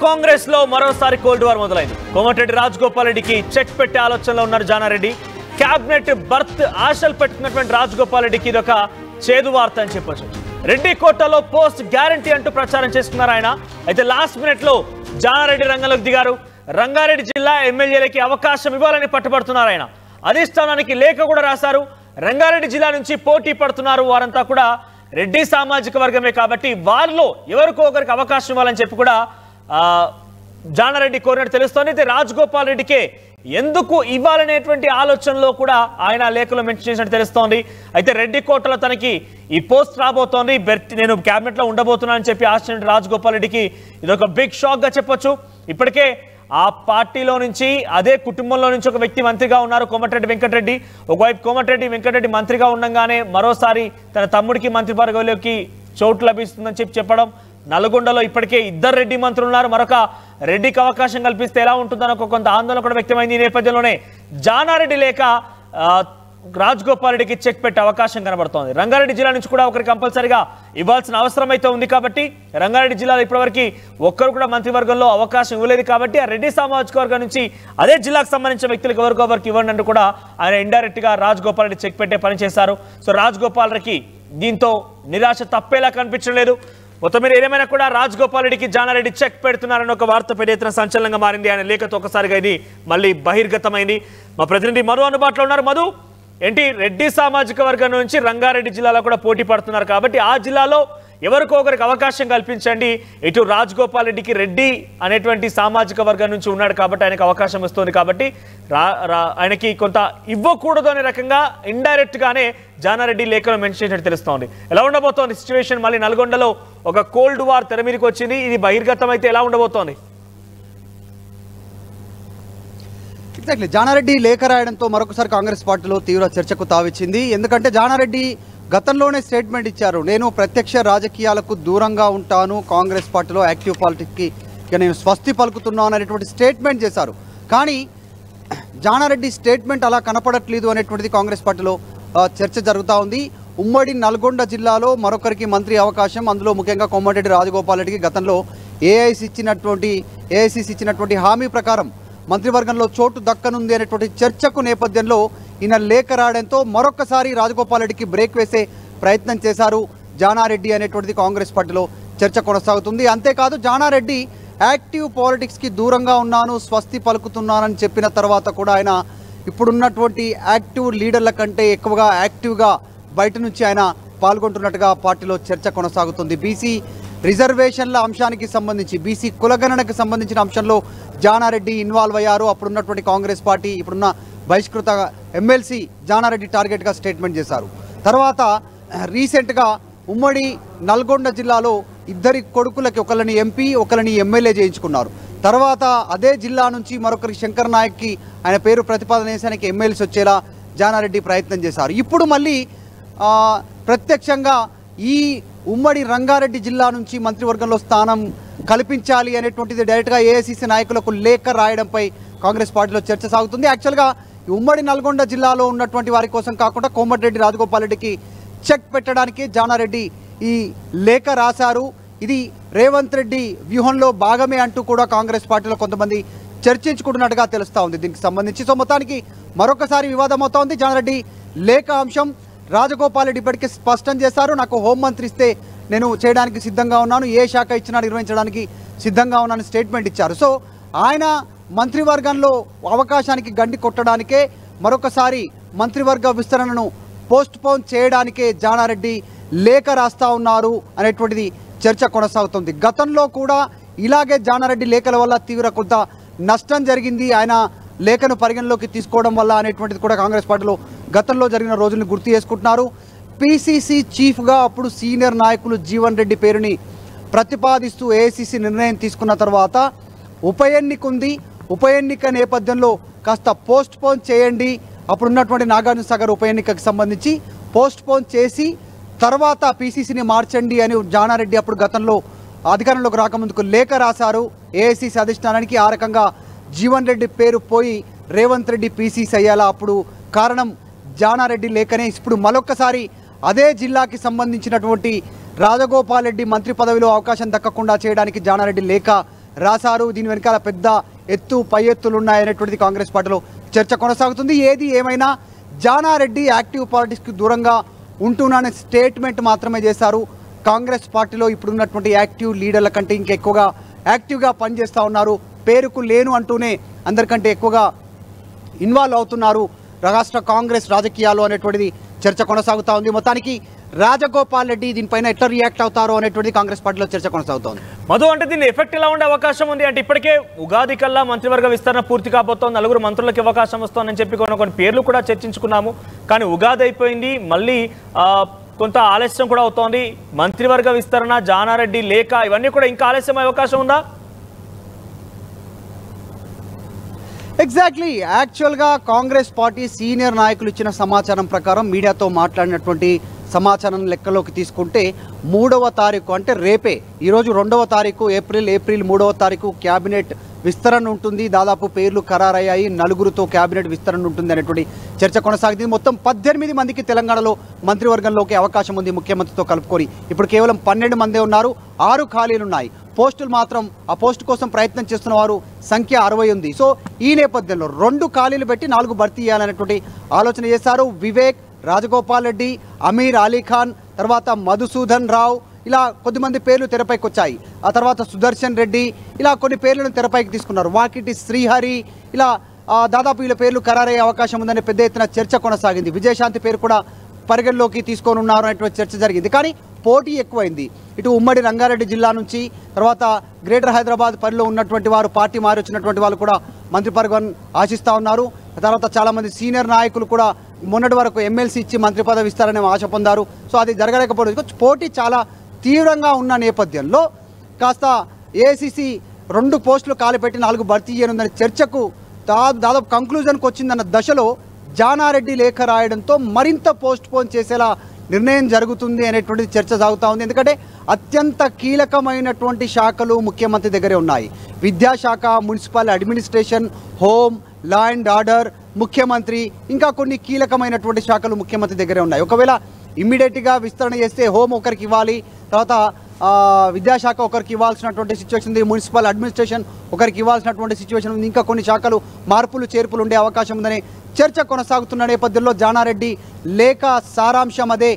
కాంగ్రెస్ లో మరోసారి cold war మొదలైంది. కోమటిరెడ్డి రాజగోపాల్ రెడ్డికి చెక్ పెట్టే ఆలోచనలో ఉన్నారు జానారెడ్డి. క్యాబినెట్ బర్త్ ఆశలు పెట్టుకున్నటువంటి రాజగోపాల్ రెడ్డికి ఇదొక చేదు వార్త అని చెప్పొచ్చు. రెడ్డి కోటలో పోస్ట్ గ్యారంటీ అంటూ ప్రచారం చేస్తున్నారు ఆయన. అయితే లాస్ట్ మినిట్ లో జానారెడ్డి రంగంలోకి దిగారు. రంగారెడ్డి జిల్లా ఎమ్మెల్యేలకి అవకాశం ఇవ్వాలని పట్టుబడుతున్నారు ఆయన. అధిష్టానానికి లేఖ కూడా రాశారు. రంగారెడ్డి జిల్లా నుంచి పోటీ పడుతున్నారు వారంతా కూడా రెడ్డి సామాజిక వర్గమే కాబట్టి వారిలో ఎవరికో ఒకరికి అవకాశం ఇవ్వాలని చెప్పి కూడా జానారెడ్డి కోరినట్టు తెలుస్తోంది. అయితే రాజగోపాల్ రెడ్డికే ఎందుకు ఇవ్వాలనేటువంటి ఆలోచనలో కూడా ఆయన లేఖలో మెన్షన్ చేసినట్టు తెలుస్తోంది. అయితే రెడ్డి కోటలో తనకి ఈ పోస్ట్ రాబోతోంది, నేను క్యాబినెట్ లో ఉండబోతున్నాను అని చెప్పి ఆశించిన రాజగోపాల్ రెడ్డికి ఇదొక బిగ్ షాక్ గా చెప్పొచ్చు. ఇప్పటికే ఆ పార్టీలో నుంచి అదే కుటుంబంలో నుంచి ఒక వ్యక్తి మంత్రిగా ఉన్నారు, కోమటిరెడ్డి వెంకటరెడ్డి. ఒకవైపు కోమటిరెడ్డి వెంకటరెడ్డి మంత్రిగా ఉండగానే మరోసారి తన తమ్ముడికి మంత్రివర్గంలోకి చోటు లభిస్తుందని చెప్పడం. నల్గొండలో ఇప్పటికే 2 రెడ్డి మంత్రులు ఉన్నారు. మరొక రెడ్డికి అవకాశం కల్పిస్తే ఎలా ఉంటుందని కొంత ఆందోళన కూడా వ్యక్తమైంది. ఈ నేపథ్యంలోనే జానారెడ్డి లేక రాజగోపాల్ రెడ్డికి చెక్ పెట్టే అవకాశం కనబడుతోంది. రంగారెడ్డి జిల్లా నుంచి కూడా ఒకరికి కంపల్సరిగా ఇవ్వాల్సిన అవసరం అయితే ఉంది కాబట్టి రంగారెడ్డి జిల్లాలో ఇప్పటివరకు ఒక్కరు కూడా మంత్రివర్గంలో అవకాశం ఇవ్వలేదు కాబట్టి ఆ రెడ్డి సామాజిక వర్గం నుంచి అదే జిల్లాకు సంబంధించిన వ్యక్తులకు ఎవరికొవరికి ఇవ్వండి అంటూ కూడా ఆయన ఇండైరెక్ట్ గా రాజగోపాల్ రెడ్డి చెక్ పెట్టే పని చేశారు. సో రాజగోపాల్ రెడ్డికి దీంతో నిరాశ తప్పేలా కనిపించలేదు. మొత్తం మీరు ఏదేమైనా కూడా రాజగోపాల్ రెడ్డికి జానారెడ్డి చెక్ పెడుతున్నారని ఒక వార్త పెద్ద ఎత్తున సంచలనంగా మారింది. ఆయన లేఖతో ఒకసారిగా ఇది మళ్ళీ బహిర్గతమైంది. మా ప్రతినిధి మధు అందుబాటులో ఉన్నారు. మధు, ఏంటి రెడ్డి సామాజిక వర్గం నుంచి రంగారెడ్డి జిల్లాలో కూడా పోటీ పడుతున్నారు కాబట్టి ఆ జిల్లాలో ఎవరికో ఒకరికి అవకాశం కల్పించండి. ఇటు రాజగోపాల్ రెడ్డికి రెడ్డి అనేటువంటి సామాజిక వర్గం నుంచి ఉన్నాడు కాబట్టి ఆయనకు అవకాశం వస్తుంది కాబట్టి ఆయనకి కొంత ఇవ్వకూడదు అనే రకంగా ఇండైరెక్ట్ గానే జానారెడ్డి లేఖలో మెన్షన్ చేసినట్టు తెలుస్తోంది. ఎలా ఉండబోతోంది సిచ్యువేషన్? మళ్ళీ నల్గొండలో ఒక కోల్డ్ వార్ తెర మీదకి వచ్చింది. ఇది బహిర్గతం అయితే ఎలా ఉండబోతోంది? ఎగ్జాక్ట్లీ, జానారెడ్డి లేఖ రాయడంతో మరొకసారి కాంగ్రెస్ పార్టీలో తీవ్ర చర్చకు తావిచ్చింది. ఎందుకంటే జానారెడ్డి గతంలోనే స్టేట్మెంట్ ఇచ్చారు, నేను ప్రత్యక్ష రాజకీయాలకు దూరంగా ఉంటాను, కాంగ్రెస్ పార్టీలో యాక్టివ్ పాలిటిక్స్కి నేను స్వస్తి పలుకుతున్నాను అనేటువంటి స్టేట్మెంట్ చేశారు. కానీ జానారెడ్డి స్టేట్మెంట్ అలా కనపడట్లేదు అనేటువంటిది కాంగ్రెస్ పార్టీలో చర్చ జరుగుతూ ఉంది. ఉమ్మడి నల్గొండ జిల్లాలో మరొకరికి మంత్రి అవకాశం, అందులో ముఖ్యంగా కోమటిరెడ్డి రాజగోపాల్ రెడ్డికి గతంలో ఏఐసిసి ఇచ్చినటువంటి హామీ ప్రకారం మంత్రివర్గంలో చోటు దక్కనుంది అనేటువంటి చర్చకు నేపథ్యంలో ఈయన లేఖ రాయడంతో మరొకసారి రాజగోపాల్ రెడ్డికి బ్రేక్ వేసే ప్రయత్నం చేశారు జానారెడ్డి అనేటువంటిది కాంగ్రెస్ పార్టీలో చర్చ కొనసాగుతుంది. అంతేకాదు జానారెడ్డి యాక్టివ్ పాలిటిక్స్కి దూరంగా ఉన్నాను, స్వస్తి పలుకుతున్నానని చెప్పిన తర్వాత కూడా ఆయన ఇప్పుడున్నటువంటి యాక్టివ్ లీడర్ల కంటే ఎక్కువగా యాక్టివ్గా బయట నుంచి ఆయన పాల్గొంటున్నట్టుగా పార్టీలో చర్చ కొనసాగుతుంది. బీసీ రిజర్వేషన్ల అంశానికి సంబంధించి, బీసీ కులగణనకు సంబంధించిన అంశంలో జానారెడ్డి ఇన్వాల్వ్ అయ్యారు. అప్పుడున్నటువంటి కాంగ్రెస్ పార్టీ ఇప్పుడున్న బహిష్కృత ఎమ్మెల్సీ జానారెడ్డి టార్గెట్గా స్టేట్మెంట్ చేశారు. తర్వాత రీసెంట్గా ఉమ్మడి నల్గొండ జిల్లాలో 2 కొడుకులకి ఒకళ్ళని ఎంపీ ఒకళ్ళని ఎమ్మెల్యే చేయించుకున్నారు. తర్వాత అదే జిల్లా నుంచి మరొకరి శంకర్ నాయక్కి ఆయన పేరు ప్రతిపాదన చేసానికి ఎమ్మెల్యేస్ వచ్చేలా జానారెడ్డి ప్రయత్నం చేశారు. ఇప్పుడు మళ్ళీ ప్రత్యక్షంగా ఈ ఉమ్మడి రంగారెడ్డి జిల్లా నుంచి మంత్రివర్గంలో స్థానం కల్పించాలి అనేటువంటిది డైరెక్ట్గా ఏఐసిసి నాయకులకు లేఖ రాయడంపై కాంగ్రెస్ పార్టీలో చర్చ సాగుతుంది. యాక్చువల్గా ఈ ఉమ్మడి నల్గొండ జిల్లాలో ఉన్నటువంటి వారి కోసం కాకుండా కోమటిరెడ్డి రాజగోపాల్ రెడ్డికి చెక్ పెట్టడానికి జానారెడ్డి ఈ లేఖ రాశారు. ఇది రేవంత్ రెడ్డి వ్యూహంలో భాగమే అంటూ కూడా కాంగ్రెస్ పార్టీలో కొంతమంది చర్చించుకుంటున్నట్టుగా తెలుస్తూ ఉంది దీనికి సంబంధించి. సో మొత్తానికి మరొకసారి వివాదం అవుతా ఉంది. జానారెడ్డి లేఖ అంశం రాజగోపాల్ రెడ్డి ఇప్పటికీ స్పష్టం చేశారు, నాకు హోంమంత్రి ఇస్తే నేను చేయడానికి సిద్ధంగా ఉన్నాను, ఏ శాఖ ఇచ్చినా నిర్వహించడానికి సిద్ధంగా ఉన్నాను స్టేట్మెంట్ ఇచ్చారు. సో ఆయన మంత్రివర్గంలో అవకాశానికి గండి కొట్టడానికే, మరొకసారి మంత్రివర్గ విస్తరణను పోస్ట్ పోన్ చేయడానికే జానారెడ్డి లేఖ రాస్తా ఉన్నారు అనేటువంటిది చర్చ కొనసాగుతుంది. గతంలో కూడా ఇలాగే జానారెడ్డి లేఖల వల్ల తీవ్ర కొంత నష్టం జరిగింది, ఆయన లేఖను పరిగణలోకి తీసుకోవడం వల్ల అనేటువంటిది కూడా కాంగ్రెస్ పార్టీలో గతంలో జరిగిన రోజుల్ని గుర్తు చేసుకుంటున్నారు. పిసిసి చీఫ్గా అప్పుడు సీనియర్ నాయకులు జీవన్ రెడ్డి పేరుని ప్రతిపాదిస్తూ ఏఐసిసి నిర్ణయం తీసుకున్న తర్వాత ఉప ఎన్నిక ఉంది, ఉప ఎన్నిక నేపథ్యంలో కాస్త పోస్ట్ పోన్ చేయండి, అప్పుడున్నటువంటి నాగార్జున సాగర్ ఉప ఎన్నికకు సంబంధించి పోస్ట్ పోన్ చేసి తర్వాత పిసిసిని మార్చండి అని జానారెడ్డి అప్పుడు గతంలో అధికారంలోకి రాకముందుకు లేఖ రాశారు ఏఐసిసి అధిష్టానానికి. ఆ రకంగా జీవన్ రెడ్డి పేరు పోయి రేవంత్ రెడ్డి పిసిసి అయ్యేలా అప్పుడు కారణం జానారెడ్డి లేఖనే. ఇప్పుడు మరొక్కసారి అదే జిల్లాకి సంబంధించినటువంటి రాజగోపాల్ రెడ్డి మంత్రి పదవిలో అవకాశం దక్కకుండా చేయడానికి జానారెడ్డి లేఖ రాశారు. దీని వెనకాల పెద్ద పై ఎత్తులు ఉన్నాయనేటువంటిది కాంగ్రెస్ పార్టీలో చర్చ కొనసాగుతుంది. ఏది ఏమైనా జానారెడ్డి యాక్టివ్ పాలిటిక్స్కి దూరంగా ఉంటున్నానే స్టేట్మెంట్ మాత్రమే చేశారు. కాంగ్రెస్ పార్టీలో ఇప్పుడున్నటువంటి యాక్టివ్ లీడర్ల కంటే ఇంకెక్కువగా యాక్టివ్గా పనిచేస్తూ ఉన్నారు. పేరుకు లేను అంటూనే అందరికంటే ఎక్కువగా ఇన్వాల్వ్ అవుతున్నారు రాష్ట్ర కాంగ్రెస్ రాజకీయాలు అనేటువంటిది చర్చ కొనసాగుతూ ఉంది. మొత్తానికి రాజగోపాల్ రెడ్డి దీనిపైన ఎట్లా రియాక్ట్ అవుతారో అనేటువంటిది కాంగ్రెస్ పార్టీలో చర్చ కొనసాగుతోంది. మధు, అంటే దీని ఎఫెక్ట్ ఎలా ఉండే అవకాశం ఉంది? అంటే ఇప్పటికే ఉగాది కల్లా మంత్రివర్గ విస్తరణ పూర్తి కాబోతోంది, 4 మంత్రులకు అవకాశం వస్తోందని చెప్పి కొన్ని పేర్లు కూడా చర్చించుకున్నాము. కానీ ఉగాది అయిపోయింది, మళ్ళీ కొంత ఆలస్యం కూడా అవుతోంది. మంత్రివర్గ విస్తరణ, జానారెడ్డి లేఖ, ఇవన్నీ కూడా ఇంకా ఆలస్యం అయ్యే అవకాశం ఉందా? ఎగ్జాక్ట్లీ. యాక్చువల్గా కాంగ్రెస్ పార్టీ సీనియర్ నాయకులు ఇచ్చిన సమాచారం ప్రకారం మీడియాతో మాట్లాడినటువంటి సమాచారం లెక్కలోకి తీసుకుంటే 3వ తారీఖు అంటే రేపే, ఈరోజు 2వ తారీఖు ఏప్రిల్ 3వ తారీఖు క్యాబినెట్ విస్తరణ ఉంటుంది. దాదాపు పేర్లు ఖరారయ్యాయి. 4గురితో క్యాబినెట్ విస్తరణ ఉంటుంది అనేటువంటి చర్చ కొనసాగుతుంది. మొత్తం 18 మందికి తెలంగాణలో మంత్రివర్గంలోకి అవకాశం ఉంది ముఖ్యమంత్రితో కలుపుకొని. ఇప్పుడు కేవలం 12 మందే ఉన్నారు. 6 ఖాళీలున్నాయి. పోస్టులు మాత్రం ఆ పోస్టు కోసం ప్రయత్నం చేస్తున్న వారు సంఖ్య 60 ఉంది. సో ఈ నేపథ్యంలో 2 ఖాళీలు పెట్టి 4 భర్తీ చేయాలనేటువంటి ఆలోచన చేశారు. వివేక్, రాజగోపాల్ రెడ్డి, అమీర్ అలీఖాన్, తర్వాత మధుసూదన్ రావు, ఇలా కొద్దిమంది పేర్లు తెరపైకి వచ్చాయి. ఆ తర్వాత సుదర్శన్ రెడ్డి, ఇలా కొన్ని పేర్లను తెరపైకి తీసుకున్నారు. వాకిటి శ్రీహరి, ఇలా దాదాపు వీళ్ళ పేర్లు ఖరారయ్యే అవకాశం ఉందనే పెద్ద ఎత్తున చర్చ కొనసాగింది. విజయశాంతి పేరు కూడా పరిగణలోకి తీసుకొని ఉన్నారు అనేటువంటి చర్చ జరిగింది. కానీ పోటీ ఎక్కువైంది. ఇటు ఉమ్మడి రంగారెడ్డి జిల్లా నుంచి, తర్వాత గ్రేటర్ హైదరాబాద్ పరిలో ఉన్నటువంటి వారు, పార్టీ మారి వచ్చినటువంటి వాళ్ళు కూడా మంత్రి పదవిని ఆశిస్తూ ఉన్నారు. తర్వాత చాలామంది సీనియర్ నాయకులు కూడా మొన్నటి వరకు ఎమ్మెల్సీ ఇచ్చి మంత్రి పదవి ఇస్తారనే ఆశ పొందారు. సో అది జరగలేకపోవడం, పోటీ చాలా తీవ్రంగా ఉన్న నేపథ్యంలో కాస్త ఏఐసిసి 2 పోస్టులు కాలిపెట్టి 4 భర్తీ చేయనుందని చర్చకు దాదాపు కంక్లూజన్కి వచ్చిందన్న దశలో జానారెడ్డి లేఖ రాయడంతో మరింత పోస్ట్ పోన్ చేసేలా నిర్ణయం జరుగుతుంది అనేటువంటిది చర్చ సాగుతూ ఉంది. ఎందుకంటే అత్యంత కీలకమైనటువంటి శాఖలు ముఖ్యమంత్రి దగ్గరే ఉన్నాయి. విద్యాశాఖ, municipal administration, home, law and order, ముఖ్యమంత్రి, ఇంకా కొన్ని కీలకమైనటువంటి శాఖలు ముఖ్యమంత్రి దగ్గరే ఉన్నాయి. ఒకవేళ ఇమ్మీడియట్గా విస్తరణ చేస్తే హోమ్ ఒకరికి ఇవ్వాలి, తర్వాత విద్యాశాఖ ఒకరికి ఇవ్వాల్సినటువంటి సిచ్యువేషన్ ఉంది, మున్సిపల్ అడ్మినిస్ట్రేషన్ ఒకరికి ఇవ్వాల్సినటువంటి సిచ్యువేషన్ ఉంది, ఇంకా కొన్ని శాఖలు మార్పులు చేర్పులు ఉండే అవకాశం ఉందని చర్చ కొనసాగుతున్న నేపథ్యంలో జానారెడ్డి లేఖ సారాంశం అదే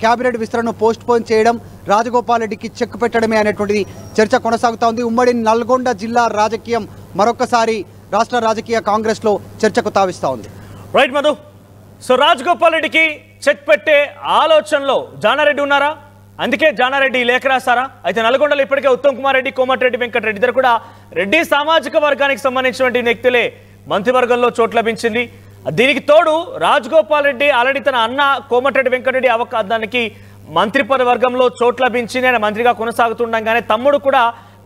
క్యాబినెట్ విస్తరణను పోస్ట్ పోన్ చేయడం, రాజగోపాల్ రెడ్డికి చెక్ పెట్టడమే అనేటువంటిది చర్చ కొనసాగుతూ ఉంది. ఉమ్మడి నల్గొండ జిల్లా రాజకీయం మరొకసారి రాష్ట్ర రాజకీయ కాంగ్రెస్లో చర్చకు తావిస్తూ ఉంది. రైట్ మధు. సో రాజగోపాల్ రెడ్డికి చెక్ పెట్టే ఆలోచనలో జానారెడ్డి ఉన్నారా? అందుకే జానారెడ్డి లేఖ రాశారా? అయితే నల్గొండలో ఇప్పటికే ఉత్తమ్ కుమార్ రెడ్డి, కోమటిరెడ్డి వెంకటరెడ్డి ఇద్దరు కూడా రెడ్డి సామాజిక వర్గానికి సంబంధించినటువంటి వ్యక్తులే మంత్రివర్గంలో చోటు లభించింది. దీనికి తోడు రాజగోపాల్ రెడ్డి ఆల్రెడీ తన అన్న కోమటిరెడ్డి వెంకటరెడ్డి దానికి మంత్రి పదవర్గంలో చోటు లభించి నేను మంత్రిగా కొనసాగుతుండగానే తమ్ముడు కూడా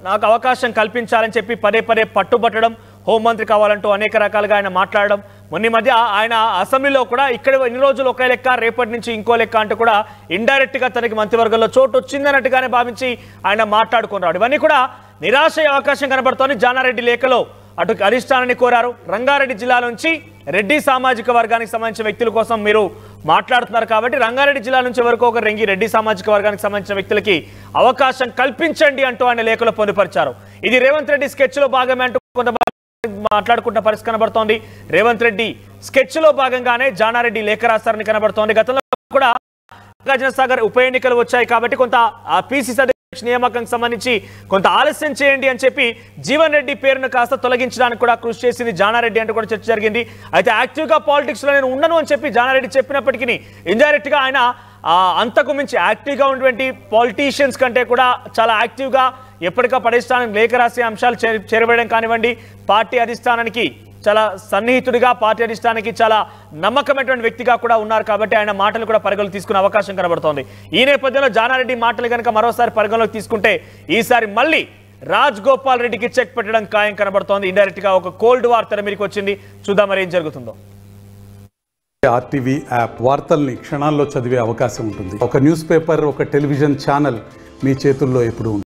నాకు అవకాశం కల్పించాలని చెప్పి పదే పట్టుబట్టడం, హోంమంత్రి కావాలంటూ అనేక రకాలుగా ఆయన మాట్లాడడం. మొన్న మధ్య ఆయన అసెంబ్లీలో కూడా ఇక్కడ ఇన్ని రోజులు ఒకే లెక్క, రేపటి నుంచి ఇంకో లెక్క అంటూ కూడా ఇండైరెక్ట్గా తనకి మంత్రివర్గంలో చోటు వచ్చిందన్నట్టుగానే భావించి ఆయన మాట్లాడుకున్నాడు. ఇవన్నీ కూడా నిరాశ అవకాశం కనబడుతోంది. జానారెడ్డి లేఖలో అటు అధిష్టానాన్ని కోరారు. రంగారెడ్డి జిల్లా నుంచి రెడ్డి సామాజిక వర్గానికి సంబంధించిన వ్యక్తుల కోసం మీరు మాట్లాడుతున్నారు కాబట్టి రంగారెడ్డి జిల్లా నుంచి వరకు ఒక రెడ్డి సామాజిక వర్గానికి సంబంధించిన వ్యక్తులకి అవకాశం కల్పించండి అంటూ ఆయన లేఖలో పొందుపరిచారు. ఇది రేవంత్ రెడ్డి స్కెచ్ లో భాగమే అంటూ కొంతమంది మాట్లాడుకుంటున్న పరిస్థితి కనబడుతోంది. రేవంత్ రెడ్డి స్కెచ్ లో భాగంగానే జానారెడ్డి లేఖ రాస్తారని కనబడుతోంది. గతంలో కూడా నాగార్జునసాగర్ ఉప ఎన్నికలు వచ్చాయి కాబట్టి కొంత పిసిసి నియామకం సంబంధించి కొంత ఆలస్యం చేయండి అని చెప్పి జీవన్ రెడ్డి పేరును కాస్త తొలగించడానికి కూడా కృషి చేసింది జానారెడ్డి అంటూ కూడా చర్చ జరిగింది. అయితే యాక్టివ్గా పాలిటిక్స్లో నేను ఉండను అని చెప్పి జానారెడ్డి చెప్పినప్పటికీ ఇండైరెక్ట్గా ఆయన అంతకు మించి యాక్టివ్గా ఉన్నటువంటి పాలిటీషియన్స్ కంటే కూడా చాలా యాక్టివ్గా ఎప్పటికప్పుడు అధిష్టానానికి లేఖ రాసే అంశాలు చేరవేయడం కానివ్వండి, పార్టీ అధిష్టానానికి చాలా సన్నిహితుడిగా, పార్టీ అధిష్టానానికి చాలా నమ్మకమైనటువంటి వ్యక్తిగా కూడా ఉన్నారు కాబట్టి ఆయన మాటలు కూడా పరిగణలోకి తీసుకునే అవకాశం కనబడుతోంది. ఈ నేపథ్యంలో జానారెడ్డి మాటలు కనుక మరోసారి పరిగణలోకి తీసుకుంటే ఈసారి మళ్ళీ రాజగోపాల్ రెడ్డికి చెక్ పెట్టడం ఖాయం కనబడుతోంది. ఇండైరెక్ట్ గా ఒక కోల్డ్ వార్ తెర మీదకి వచ్చింది. చూద్దాం మరి ఏం జరుగుతుందో. ఆర్టీవీ యాప్ వార్తల్ని క్షణాల్లో చదివే అవకాశం ఉంటుంది. ఒక న్యూస్ పేపర్, ఒక టెలివిజన్ ఛానల్ మీ చేతుల్లో ఎప్పుడు